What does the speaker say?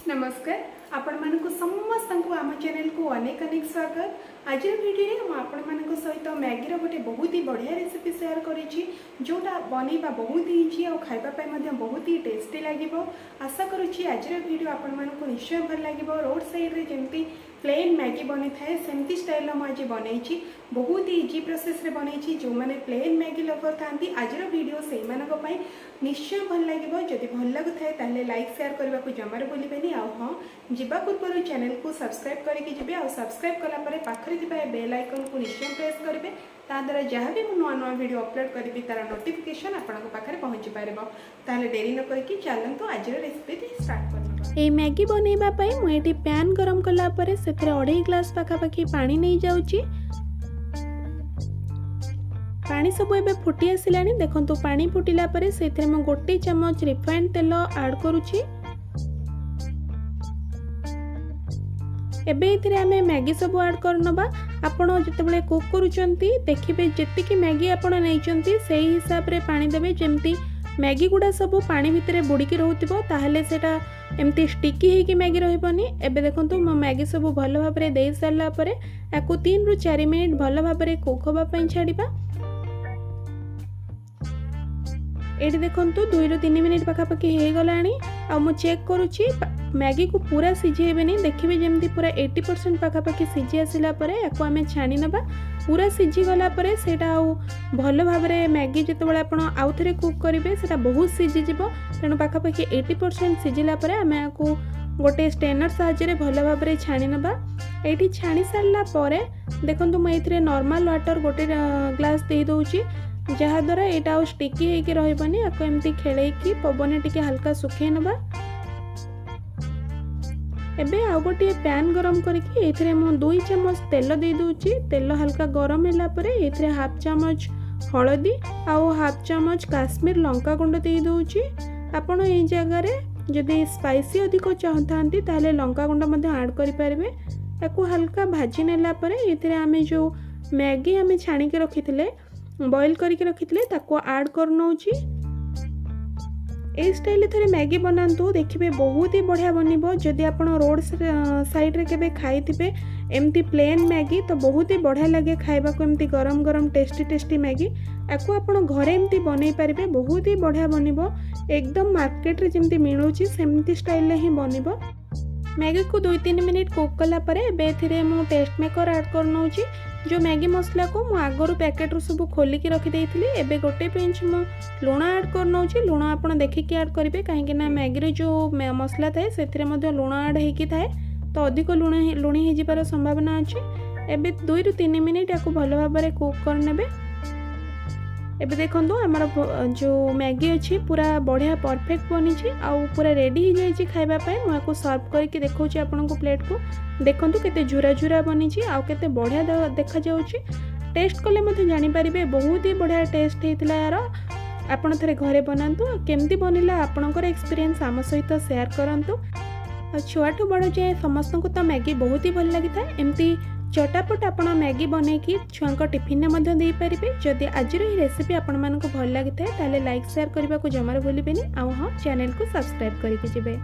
नमस्कार आपण मानक समस्त आम चैनल को अनेक अनेक स्वागत। आज वीडियो में आपण मान सहित मैगी गोटे बहुत ही बढ़िया रेसिपी शेयर करी जोटा बनैबा बहुत ही इजी और खाइबा बहुत ही टेस्टी लगे। आशा करुँची आज वीडियो आपण मानक निश्चय भल लगे। रोड साइड रे जमती प्लेन मैगी बनी थाए सेमती स्टाइल मुझे बनई बहुत ही इजी प्रोसेस रे बनई। जो मैंने प्लेन मैगी लवर था आज वीडियो से निश्चय भल लगे। जदि भल लगुए ताले लाइक शेयर करने को जमार भूलें। हाँ जीवा पूर्व चैनल को सब्सक्राइब करके जी और सब्सक्राइब कलापर पाखरे बेल आइकन को निश्चय प्रेस करेंगे। ताद्वारा जहाँ भी नुआ नुआ वीडियो अपलोड करी तार नोटिफिकेशन आपको पाखे पहुँची पार। ताले डेरी न करके चलतु आज रेसिपी स्टार्ट कर। ए मैगी बनैबा मुझे पैन गरम कलापर से 2.5 ग्लास पाखापाखि पानी नहीं जाऊँगी। पानी सब एबे फुटी आसिलानी देखंतु। पानी फुटिला परे सेथरे म 1 चम्मच रिफाइंड तेल ऐड करूची। एबे इथरे आमे मैगी सब ऐड करनबा। आपण जतबेले कुक करूचंती देखिबे जेतिकी मैगी आपण नैचंती सेही हिसाब रे पानी देबे। जेमती मैगी गुडा सब पानी भितरे बुड़ीकी रहउतिबो ताहले सेटा एमती स्टिकी हेकी मैगी रहबनी। एबे देखंतु म मैगी सब भलो भाबरे देई सारला परे याकू 3 रु 4 मिनिट भलो भाबरे कुक होबा पई छाडीबा। एटी देखंतु 2 रु 3 मिनिट पाखापाखि हो गलानी। आ मु चेक करूची मैगी को पूरा सिझेबेनी। देखिबे जेमती पूरा 80% पाखापाखि सिझी आसिला परे याकू आमे छाणी नबा। पूरा सिझी गला परे सेटा आउ भलो भाबरे मैगी जेतेबेले आपण आउ थरे कुक करिवे सेटा बहुत सिझी जिवो। तेणु पाखापाखि 80% सिझिला परे आमे याकू गोटे स्टेनर साहाय्य भलो भाबरे छाणी नबा। एटी छाणी सारला परे देखंतु म एथिरे नॉर्मल वाटर गोटे ग्लास दे दोउची जहाद्वारा यहाँ आउ स्टिकी होकर रही। आपको एमती खेलैकी पवन टिके हल्का सुखे नबा। एबे आउ गोटे पैन गरम करके एथिरे मु 2 चम्मच तेल दे दूची। तेल हल्का गरम होला परे एथिरे हाफ चम्मच हळदी आउ हाफ चम्मच काश्मीर लंका गुंड दे दूची। आपण ए जगह रे जदि स्पाइसी अधिक चाहतांती ताले लंका गुंड मध्ये ऐड करि पारबे। ताकू हल्का भाजी नेला परे एथिरे आमे जो मैगी आमे छाणी के रखिथिले बॉईल करके रखिथिले ताको ऐड करनौची। ए स्टाइल थरे मैगी बनांतु देखिबे बहुत ही बढ़िया बनिबो। जदि आपण रोड साइड रे केबे खाइथिबे एमती प्लेन मैगी तो बहुत ही बढ़िया लगे खाइबा को। एमती गरम गरम टेस्टी टेस्टी मैगी याकू आपण घरे एमती बनै पारिबे बहुत ही बढ़िया बनिबो। एकदम मार्केट रे जेमती मिलुची सेमती स्टाइल रे ही बनिबो। मैगी को 2-3 मिनिट कुक कला परे एबे एथिरे मु टेस्ट मेकर ऐड करनौची। जो मैगी मसला को मु आगरु पैकेट रु सब खोलिकी रखी देइथिली। एबे गोटे पिंच मु लुण ऐड करनौची। लुण आपण देखिकी ऐड करिवे काहेकि ना मैगी रे जो मसला थाए सेथिरे मध्ये लुण ऐड हेकी थाए तो अधिक लुणी हे जिबार संभावना अछि। एबे 2 रु 3 मिनिट याकू भलो भाबरे कुक करनेबे। एबे देखंतु हमर जो मैगी अछि पूरा बढ़िया परफेक्ट बनी छी आउ पूरा रेडी हो जाई छी खाइबा पय। मु याकू सर्व करके देखौची आपन को प्लेट को। देखंतु केते झुरा झुरा बनी छी आउ केते बढ़िया देखा जाउची। टेस्ट कले मते जानि परिबे बहुत ही बढ़िया टेस्ट हेतिला यार। आपण थरे घरे बनांतु केमती बनिला आपनकर एक्सपीरियंस आम सहित शेयर करंतु। छुआठू बड़ जाए समस्त को तो मैगी बहुत ही भल लगी था। एमती चटापट आपण मैगी बनैकी छुआ टिफिन में दे पारे। जदि आज रेसिपी आपण मानक भल लगी था ताले लाइक शेयर करने को जमार भूलें। हाँ चैनल को सब्सक्राइब करके जिवे।